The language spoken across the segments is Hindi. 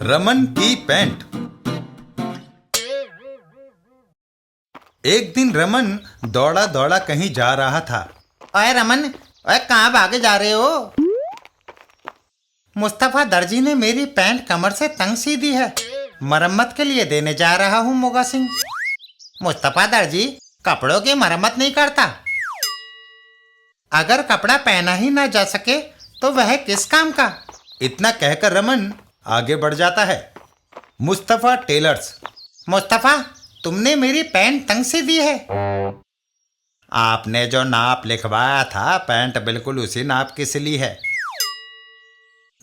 रमन की पैंट। एक दिन रमन दौड़ा दौड़ा कहीं जा रहा था। ओए रमन, ओए कहाँ भागे जा रहे हो? मुस्तफा दर्जी ने मेरी पैंट कमर से तंग सी दी है, मरम्मत के लिए देने जा रहा हूँ मोगा सिंह। मुस्तफा दर्जी कपड़ों की मरम्मत नहीं करता। अगर कपड़ा पहना ही ना जा सके तो वह किस काम का। इतना कहकर रमन आगे बढ़ जाता है। मुस्तफा टेलर्स। मुस्तफा, तुमने मेरी पैंट तंग सी दी है। आपने जो नाप लिखवाया था पैंट बिल्कुल उसी नाप की सिली है।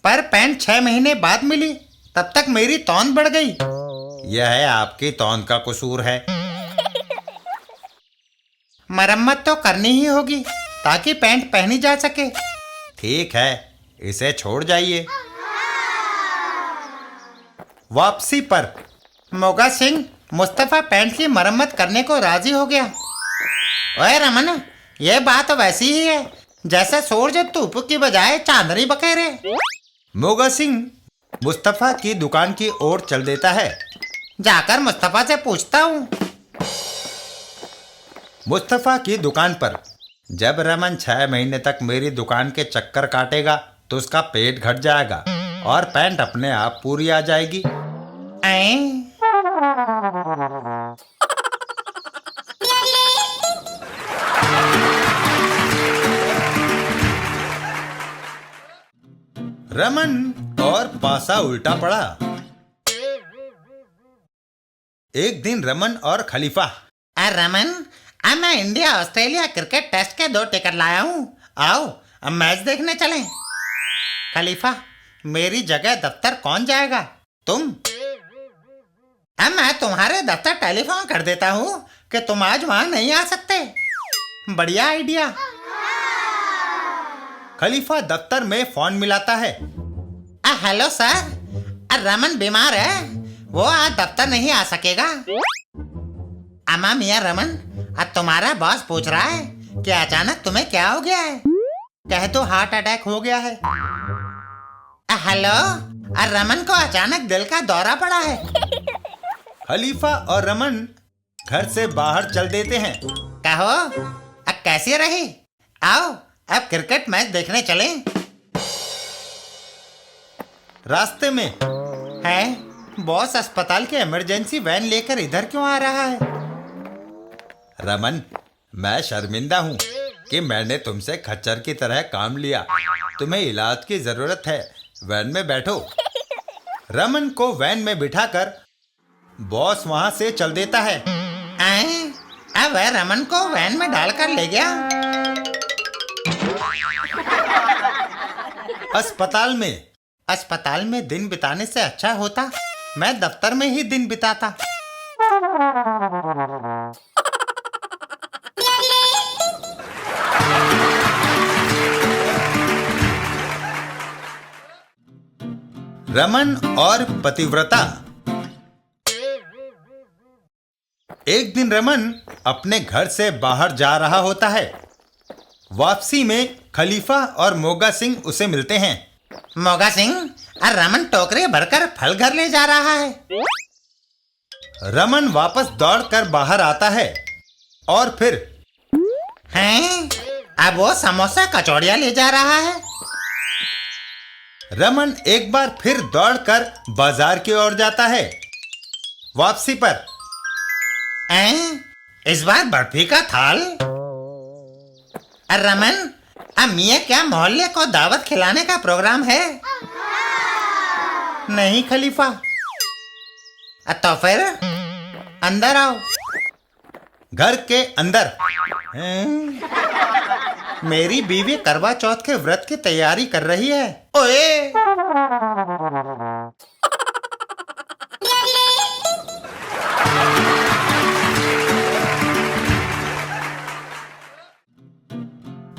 पर पैंट 6 महीने बाद मिली, तब तक मेरी तौन बढ़ गई। यह आपकी तौन का कसूर है। मरम्मत तो करनी ही होगी ताकि पैंट पहनी जा सके। ठीक है, इसे छोड़ जाइए। वापसी पर मोगा सिंह मुस्तफा पैंट की मरम्मत करने को राजी हो गया। ओए रमन, यह बात वैसी ही है जैसे सूरज धूप की बजाय चांदनी बखेरे। मोगा सिंह मुस्तफा की दुकान की ओर चल देता है। जाकर मुस्तफा से पूछता हूँ। मुस्तफा की दुकान पर जब रमन 6 महीने तक मेरी दुकान के चक्कर काटेगा तो उसका पेट घट जाएगा और पैंट अपने आप पूरी आ जाएगी। रमन और पासा उल्टा पड़ा। एक दिन रमन और खलीफा। रमन, अब मैं इंडिया ऑस्ट्रेलिया क्रिकेट टेस्ट के 2 टिकट लाया हूँ, आओ अब मैच देखने चलें। खलीफा, मेरी जगह दफ्तर कौन जाएगा? तुम। अब मैं तुम्हारे दफ्तर टेलीफोन कर देता हूँ कि तुम आज वहां नहीं आ सकते। बढ़िया आइडिया। खलीफा दफ्तर में फोन मिलाता है। हेलो सर, रमन बीमार है, वो आज दफ्तर नहीं आ सकेगा। अम्मा मियाँ रमन, तुम्हारा बॉस पूछ रहा है कि अचानक तुम्हें क्या हो गया है। कह तो हार्ट अटैक हो गया है। हेलो, रमन को अचानक दिल का दौरा पड़ा है। खलीफा और रमन घर से बाहर चल देते हैं। कहो, अब कैसी रही? आओ अब क्रिकेट मैच देखने चलें। रास्ते में है बॉस अस्पताल की इमरजेंसी वैन लेकर इधर क्यों आ रहा है? रमन, मैं शर्मिंदा हूँ कि मैंने तुमसे खच्चर की तरह काम लिया। तुम्हें इलाज की जरूरत है, वैन में बैठो। रमन को वैन में बिठाकर बॉस वहां से चल देता है। अब वह रमन को वैन में डालकर ले गया। अस्पताल में दिन बिताने से अच्छा होता मैं दफ्तर में ही दिन बिताता। रमन और पतिव्रता। एक दिन रमन अपने घर से बाहर जा रहा होता है। वापसी में खलीफा और मोगा सिंह उसे मिलते हैं। मोगा सिंह, रमन टोकरी भरकर फल घर ले जा रहा है। रमन वापस दौड़कर बाहर आता है और फिर अब वो समोसा कचौड़ियाँ ले जा रहा है। रमन एक बार फिर दौड़कर बाजार की ओर जाता है। वापसी पर इस बार बर्फी का थाल। रमन, मियाँ क्या मोहल्ले को दावत खिलाने का प्रोग्राम है? नहीं खलीफा। तो फिर अंदर आओ। घर के अंदर मेरी बीवी करवा चौथ के व्रत की तैयारी कर रही है। ओए!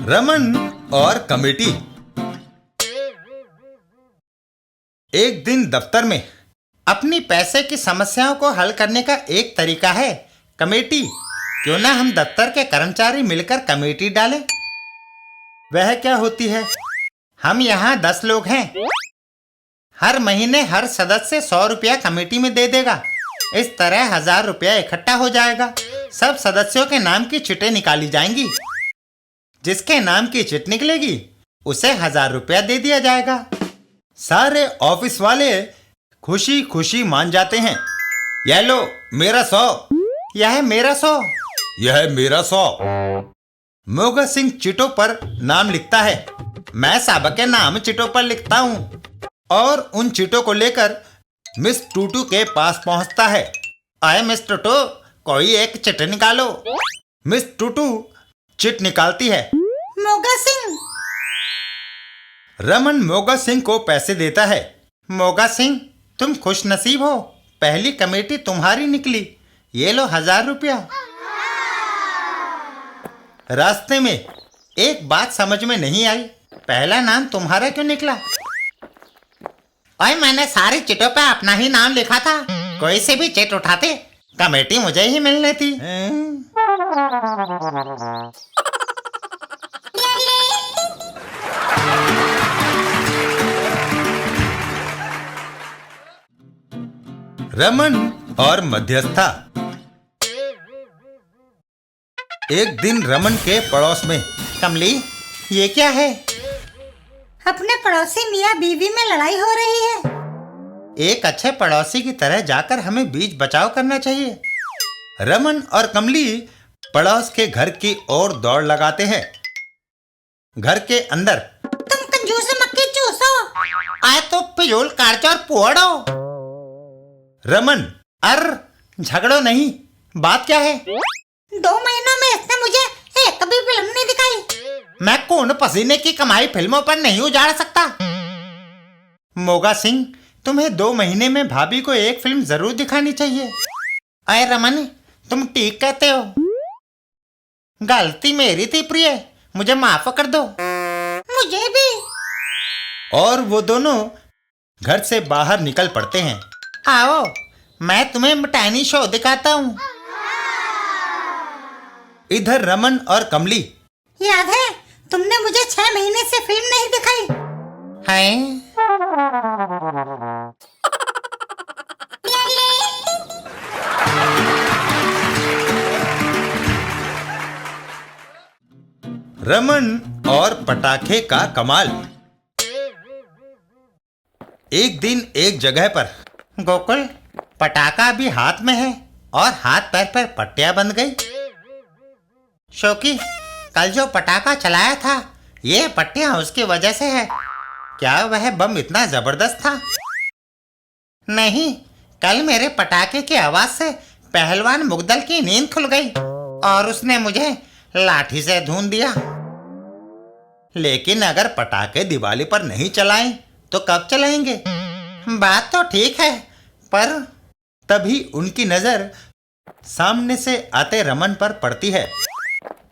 रमन और कमेटी। एक दिन दफ्तर में अपनी पैसे की समस्याओं को हल करने का एक तरीका है कमेटी। क्यों ना हम दफ्तर के कर्मचारी मिलकर कमेटी डालें? वह क्या होती है? हम यहाँ 10 लोग हैं। हर महीने हर सदस्य 100 रुपया कमेटी में दे देगा। इस तरह 1000 रुपया इकट्ठा हो जाएगा। सब सदस्यों के नाम की चिटें निकाली जाएंगी। जिसके नाम की चिट निकलेगी उसे 1000 रुपया दे दिया जाएगा। सारे ऑफिस वाले खुशी खुशी मान जाते हैं। यह लो मेरा 100, यह मेरा 100, यह मेरा 100। मोगा सिंह चिटों पर नाम लिखता है। मैं सबके नाम चिटों पर लिखता हूँ और उन चिटों को लेकर मिस टूटू के पास पहुंचता है। आए मिस टूटू, कोई एक चिट निकालो। मिस टूटू चिट निकालती है। मोगा सिंह। रमन मोगा सिंह को पैसे देता है। मोगा सिंह, तुम खुश नसीब हो, पहली कमेटी तुम्हारी निकली। ये लो 1000 रुपया। रास्ते में एक बात समझ में नहीं आई, पहला नाम तुम्हारा क्यों निकला? और मैंने सारी चिटों पे अपना ही नाम लिखा था। कोई से भी चिट उठाते कमेटी मुझे ही मिलनी थी। रमन और मध्यस्था। एक दिन रमन के पड़ोस में। कमली, ये क्या है? अपने पड़ोसी मियाँ बीवी में लड़ाई हो रही है। एक अच्छे पड़ोसी की तरह जाकर हमें बीच बचाव करना चाहिए। रमन और कमली पड़ोस के घर की ओर दौड़ लगाते हैं। घर के अंदर। तुम कंजूस मक्खी चूसो। आए तो फिजूल कार्च और पुअड़ो। रमन, झगड़ो नहीं, बात क्या है? 2 महीनों में इसने मुझे एक भी फिल्म नहीं दिखाई। मैं खून पसीने की कमाई फिल्मों पर नहीं उजाड़ सकता। मोगा सिंह, तुम्हें 2 महीने में भाभी को एक फिल्म जरूर दिखानी चाहिए। अरे रमन, तुम ठीक कहते हो। गलती मेरी थी प्रिय, मुझे माफ कर दो। मुझे भी। और वो दोनों घर से बाहर निकल पड़ते हैं। आओ, मैं तुम्हें मिटानी शो दिखाता हूँ। इधर रमन और कमली। याद है, तुमने मुझे 6 महीने से फिल्म नहीं दिखाई। हैं? रमन और पटाखे का कमाल। एक दिन एक जगह पर। गोकुल, पटाखा भी हाथ में है और हाथ पैर पर पट्टियां बंध गई। शौकी, कल जो पटाखा चलाया था, ये पट्टियां उसकी वजह से है। क्या वह बम इतना जबरदस्त था? नहीं, कल मेरे पटाखे की आवाज से पहलवान मुगदल की नींद खुल गई और उसने मुझे लाठी से धून दिया। लेकिन अगर पटाखे दिवाली पर नहीं चलाएं तो कब चलाएंगे? बात तो ठीक है, पर तभी उनकी नजर सामने से आते रमन पर पड़ती है।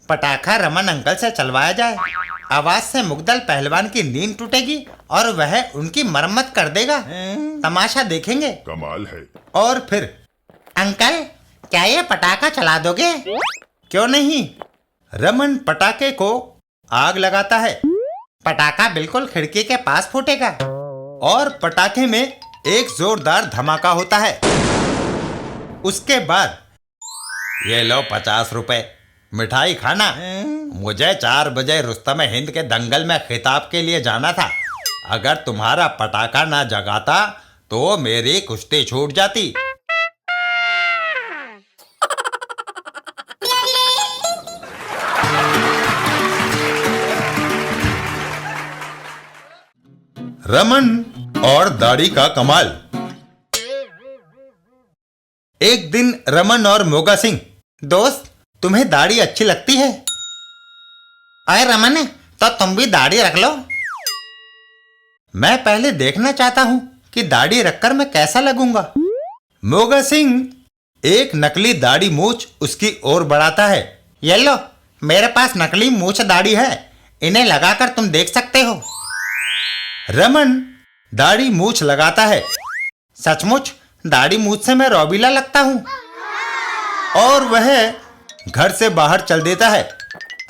पटाखा रमन अंकल से चलवाया जाए, आवाज से मुगदल पहलवान की नींद टूटेगी और वह उनकी मरम्मत कर देगा। तमाशा देखेंगे। कमाल है। और फिर, अंकल, क्या ये पटाखा चला दोगे? क्यों नहीं? रमन पटाखे को आग लगाता है। पटाखा बिल्कुल खिड़की के पास फूटेगा और पटाखे में एक जोरदार धमाका होता है। उसके बाद, ये लो 50 रुपए, मिठाई खाना। मुझे 4 बजे रुस्तम हिंद के दंगल में खिताब के लिए जाना था। अगर तुम्हारा पटाखा ना जगाता तो मेरी कुश्ती छूट जाती। रमन और दाढ़ी का कमाल। एक दिन रमन और मोगा सिंह। दोस्त, तुम्हें दाढ़ी अच्छी लगती है? अरे रमन, तो तुम भी दाढ़ी रख लो। मैं पहले देखना चाहता हूं कि दाढ़ी रखकर मैं कैसा लगूंगा। मोगा सिंह एक नकली दाढ़ी मूछ उसकी ओर बढ़ाता है। ये लो, मेरे पास नकली मूछ दाढ़ी है, इन्हें लगाकर तुम देख सकते हो। रमन दाढ़ी मूछ लगाता है। सचमुच दाढ़ी मूछ से मैं रौबीला लगता हूं। और वह घर से बाहर चल देता है।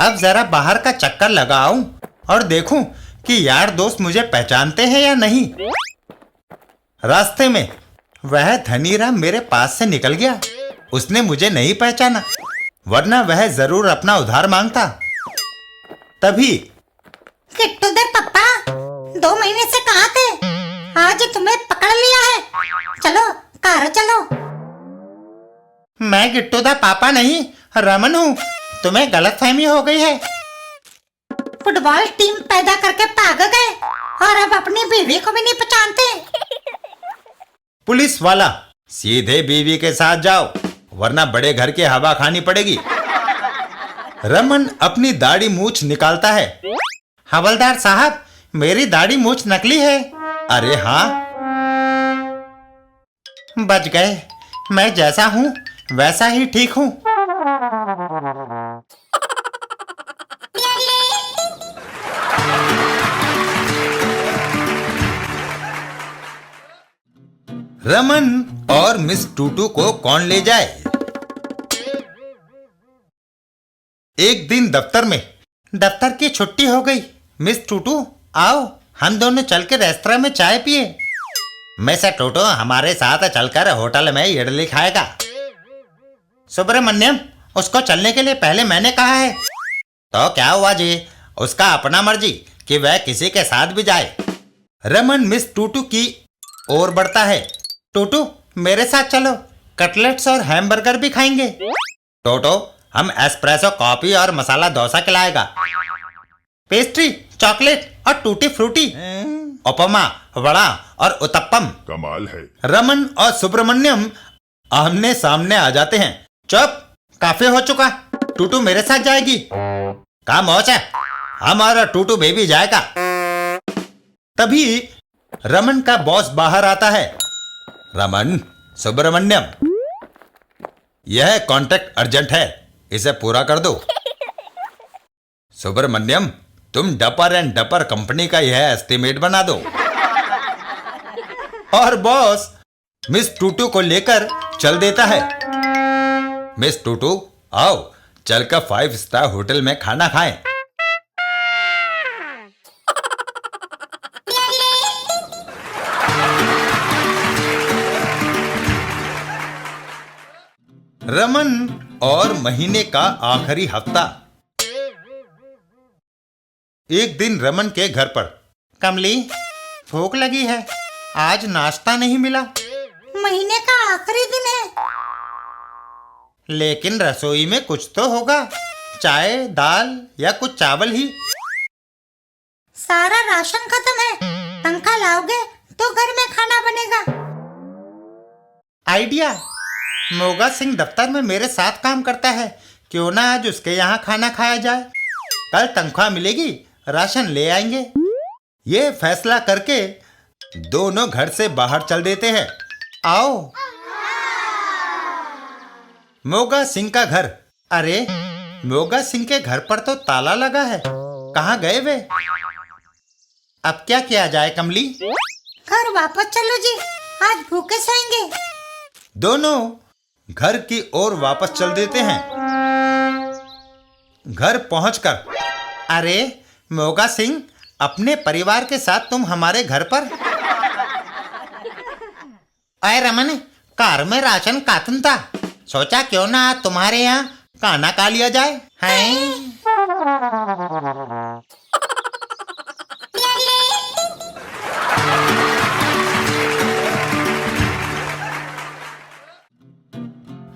अब जरा बाहर का चक्कर लगाऊं और देखूं कि यार दोस्त मुझे पहचानते हैं या नहीं। रास्ते में वह धनीराम मेरे पास से निकल गया। उसने मुझे नहीं पहचाना, वरना वह जरूर अपना उधार मांगता। तभी किट्टू दे पप्पा 2 महीने से कहाँ थे? आज तुम्हें पकड़ लिया है। चलो घर चलो। मैं गिट्टू दा पापा नहीं, रमन हूँ। तुम्हें गलतफहमी हो गई है। फुटबॉल टीम पैदा करके भाग गए और अब अपनी बीवी को भी नहीं पहचानते। पुलिस वाला, सीधे बीवी के साथ जाओ, वरना बड़े घर की हवा खानी पड़ेगी। रमन अपनी दाढ़ी मूछ निकालता है। हवलदार साहब, मेरी दाढ़ी मूछ नकली है। अरे हाँ, बच गए। मैं जैसा हूँ वैसा ही ठीक हूँ। रमन और मिस टूटू को कौन ले जाए? एक दिन दफ्तर की छुट्टी हो गई। मिस टूटू, आओ हम दोनों चल के रेस्तरां में चाय पिए। मिस्टर टूटू हमारे साथ चलकर होटल में इडली खाएगा। सुब्रमण्यम, उसको चलने के लिए पहले मैंने कहा है। तो क्या हुआ जी, उसका अपना मर्जी कि वह किसी के साथ भी जाए। रमन मिस टूटू की ओर बढ़ता है। टूटू, मेरे साथ चलो, कटलेट्स और हैमबर्गर भी खाएंगे। टोटो, हम एस्प्रेसो कॉफी और मसाला डोसा खिलाएगा। पेस्ट्री, चॉकलेट और टूटी फ्रूटी, उपमा, वड़ा और उत्तपम। कमाल है। रमन और सुब्रमण्यम आमने सामने आ जाते हैं। चुप, काफी हो चुका। टूटू मेरे साथ जाएगी। का मौज है, हमारा टूटू बेबी जाएगा। तभी रमन का बॉस बाहर आता है। रमन, सुब्रमण्यम, यह कॉन्ट्रैक्ट अर्जेंट है, इसे पूरा कर दो। सुब्रमण्यम, तुम डपर एंड डपर कंपनी का यह एस्टीमेट बना दो। और बॉस मिस टूटू को लेकर चल देता है। मिस टूटू, आओ चलकर 5 स्टार होटल में खाना खाएं। रमन और महीने का आखिरी हफ्ता। एक दिन रमन के घर पर। कमली, भूख लगी है, आज नाश्ता नहीं मिला। महीने का आखिरी दिन है। लेकिन रसोई में कुछ तो होगा, चाय, दाल या कुछ चावल ही। सारा राशन खत्म है। तनख्वाह लाओगे तो घर में खाना बनेगा। आइडिया, मोगा सिंह दफ्तर में मेरे साथ काम करता है, क्यों ना आज उसके यहाँ खाना खाया जाए। कल तनख्वाह मिलेगी, राशन ले आएंगे। ये फैसला करके दोनों घर से बाहर चल देते हैं। आओ। मोगा सिंह का घर। अरे, मोगा सिंह के घर पर तो ताला लगा है, कहाँ गए वे? अब क्या किया जाए कमली? घर वापस चलो जी, आज भूखे सोएंगे। दोनों घर की ओर वापस चल देते हैं। घर पहुंचकर, अरे मोगा सिंह, अपने परिवार के साथ तुम हमारे घर पर? अरे रमन, कार में राशन कातन था, सोचा क्यों ना तुम्हारे यहाँ खाना खा लिया जाए। हैं?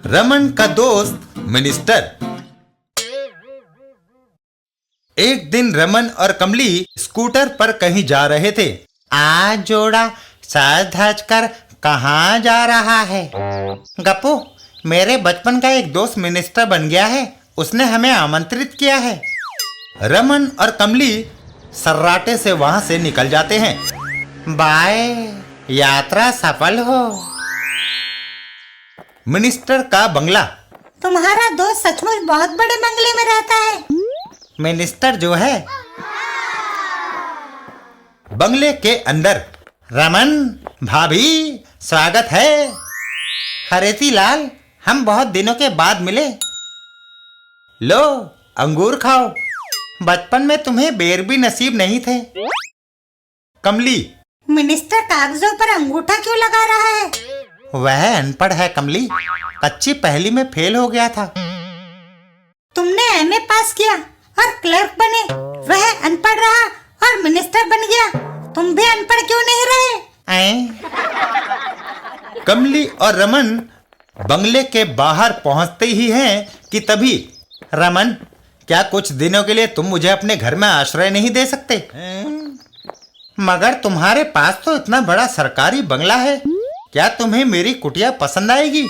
रमन का दोस्त मिनिस्टर। एक दिन रमन और कमली स्कूटर पर कहीं जा रहे थे। आज जोड़ा साज धज कर कहाँ जा रहा है? गप्पू, मेरे बचपन का एक दोस्त मिनिस्टर बन गया है, उसने हमें आमंत्रित किया है। रमन और कमली सर्राटे से वहां से निकल जाते हैं। बाय, यात्रा सफल हो। मिनिस्टर का बंगला। तुम्हारा दोस्त सचमुच बहुत बड़े बंगले में रहता है। मिनिस्टर जो है। बंगले के अंदर। रमन, भाभी, स्वागत है। हरेती लाल, हम बहुत दिनों के बाद मिले। लो, अंगूर खाओ, बचपन में तुम्हें बेर भी नसीब नहीं थे। कमली, मिनिस्टर कागजों पर अंगूठा क्यों लगा रहा है? वह अनपढ़ है कमली, कच्ची पहेली में फेल हो गया था। तुमने एमए पास किया और क्लर्क बने, वह अनपढ़ रहा और मिनिस्टर बन गया। तुम भी अनपढ़ क्यों नहीं रहे? कमली और रमन बंगले के बाहर पहुंचते ही हैं कि तभी, रमन, क्या कुछ दिनों के लिए तुम मुझे अपने घर में आश्रय नहीं दे सकते? मगर तुम्हारे पास तो इतना बड़ा सरकारी बंगला है, क्या तुम्हें मेरी कुटिया पसंद आएगी?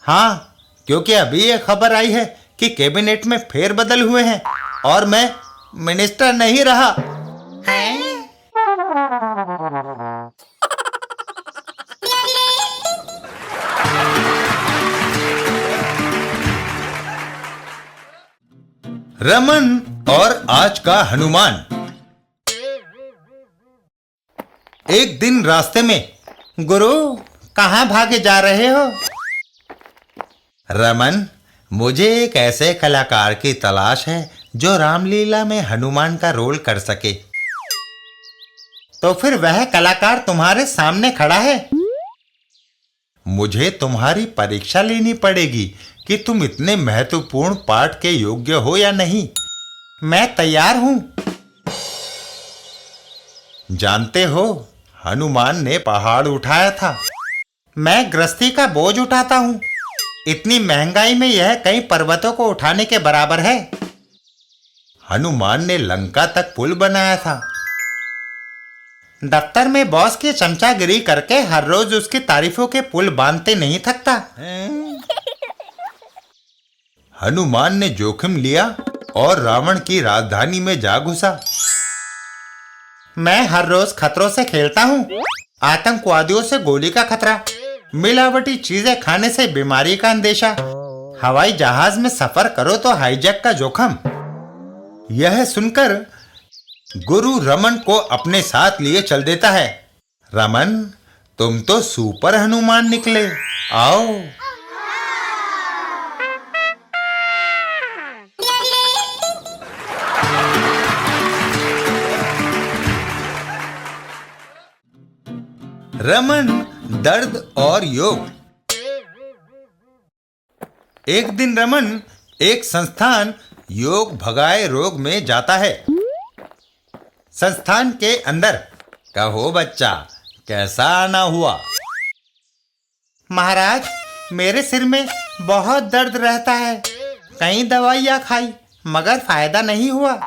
हाँ, क्योंकि अभी ये खबर आई है कि कैबिनेट में फेरबदल हुए हैं और मैं मिनिस्टर नहीं रहा। रमन और आज का हनुमान। एक दिन रास्ते में, गुरु, कहाँ भागे जा रहे हो? रमन, मुझे एक ऐसे कलाकार की तलाश है जो रामलीला में हनुमान का रोल कर सके। तो फिर वह कलाकार तुम्हारे सामने खड़ा है। मुझे तुम्हारी परीक्षा लेनी पड़ेगी कि तुम इतने महत्वपूर्ण पाठ के योग्य हो या नहीं। मैं तैयार हूं। जानते हो, हनुमान ने पहाड़ उठाया था। मैं गृहस्थी का बोझ उठाता हूं। इतनी महंगाई में यह कई पर्वतों को उठाने के बराबर है। हनुमान ने लंका तक पुल बनाया था। दफ्तर में बॉस की चमचागिरी करके हर रोज उसकी तारीफों के पुल बांधते नहीं थकता। हनुमान ने जोखिम लिया और रावण की राजधानी में जा घुसा। मैं हर रोज खतरों से खेलता हूँ। आतंकवादियों से गोली का खतरा, मिलावटी चीजें खाने से बीमारी का अंदेशा, हवाई जहाज में सफर करो तो हाईजैक का जोखम। यह सुनकर गुरु रमन को अपने साथ लिए चल देता है। रमन, तुम तो सुपर हनुमान निकले। आओ। रमन, दर्द और योग। एक दिन रमन एक संस्थान योग भगाए रोग में जाता है। संस्थान के अंदर, कहो बच्चा, कैसा आना हुआ? महाराज, मेरे सिर में बहुत दर्द रहता है। कई दवाइयाँ खाई मगर फायदा नहीं हुआ।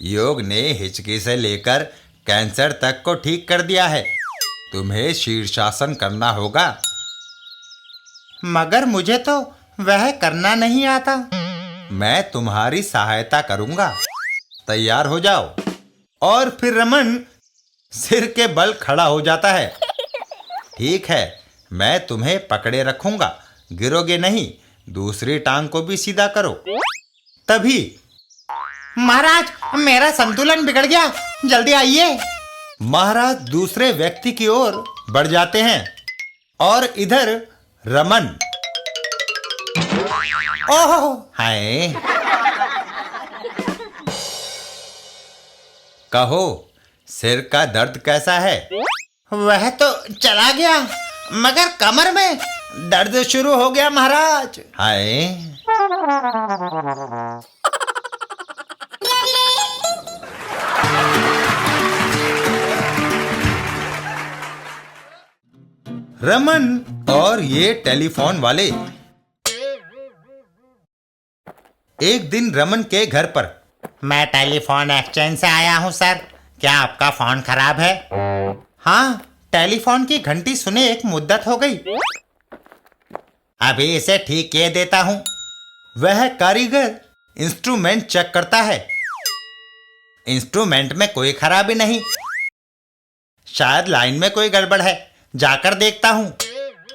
योग ने हिचकी से लेकर कैंसर तक को ठीक कर दिया है। तुम्हें शीर्षासन करना होगा। मगर मुझे तो वह करना नहीं आता। मैं तुम्हारी सहायता करूंगा। तैयार हो जाओ। और फिर रमन सिर के बल खड़ा हो जाता है। ठीक है, मैं तुम्हें पकड़े रखूंगा, गिरोगे नहीं। दूसरी टांग को भी सीधा करो। तभी, महाराज, मेरा संतुलन बिगड़ गया, जल्दी आइए। महाराज दूसरे व्यक्ति की ओर बढ़ जाते हैं और इधर रमन, ओह हाय। कहो, सिर का दर्द कैसा है? वह तो चला गया, मगर कमर में दर्द शुरू हो गया महाराज। हाय। रमन और ये टेलीफोन वाले। एक दिन रमन के घर पर, मैं टेलीफोन एक्सचेंज से आया हूँ सर, क्या आपका फोन खराब है? हाँ, टेलीफोन की घंटी सुने एक मुद्दत हो गई, अभी इसे ठीक किए देता हूँ। वह कारीगर इंस्ट्रूमेंट चेक करता है। इंस्ट्रूमेंट में कोई खराबी नहीं, शायद लाइन में कोई गड़बड़ है, जाकर देखता हूँ।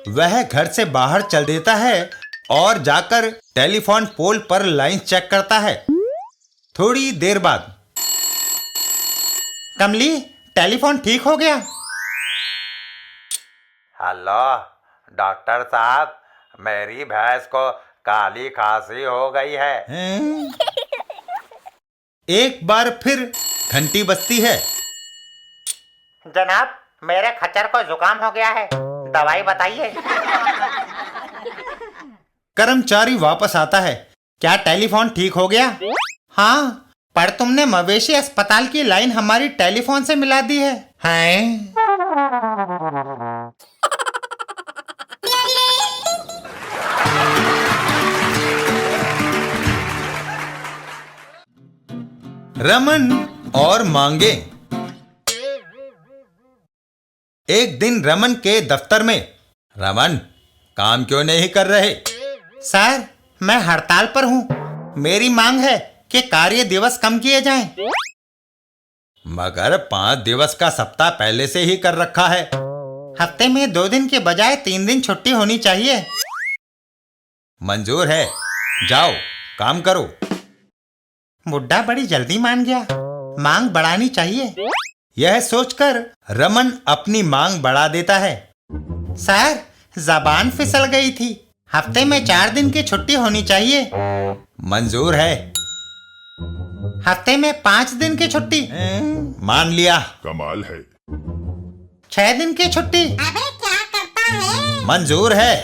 वह घर से बाहर चल देता है और जाकर टेलीफोन पोल पर लाइन चेक करता है। थोड़ी देर बाद, कमली, टेलीफोन ठीक हो गया। हेलो डॉक्टर साहब, मेरी भैंस को काली खांसी हो गई है। एक बार फिर घंटी बजती है जनाब, मेरे खच्चर को जुकाम हो गया है, दवाई बताइए। कर्मचारी वापस आता है। क्या टेलीफोन ठीक हो गया? हाँ, पर तुमने मवेशी अस्पताल की लाइन हमारी टेलीफोन से मिला दी है। हैं? रमन और मांगे। एक दिन रमन के दफ्तर में, रमन काम क्यों नहीं कर रहे? सर, मैं हड़ताल पर हूँ। मेरी मांग है कि कार्य दिवस कम किए जाएं। मगर 5 दिवस का सप्ताह पहले से ही कर रखा है। हफ्ते में 2 दिन के बजाय 3 दिन छुट्टी होनी चाहिए। मंजूर है, जाओ काम करो। बुड्ढा बड़ी जल्दी मान गया। मांग बढ़ानी चाहिए। यह सोचकर रमन अपनी मांग बढ़ा देता है। सर, जबान फिसल गई थी। हफ्ते में 4 दिन की छुट्टी होनी चाहिए। मंजूर है। हफ्ते में 5 दिन की छुट्टी। मान लिया। कमाल है। 6 दिन की छुट्टी। अबे क्या करता है? मंजूर है।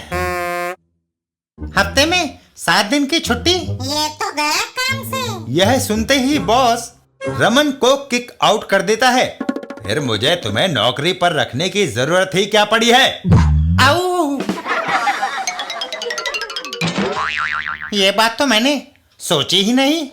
हफ्ते में 7 दिन की छुट्टी। ये तो गया काम से। यह सुनते ही बॉस रमन को किक आउट कर देता है। फिर मुझे तुम्हें नौकरी पर रखने की जरूरत ही क्या पड़ी है? आऊ! ये बात तो मैंने सोची ही नहीं।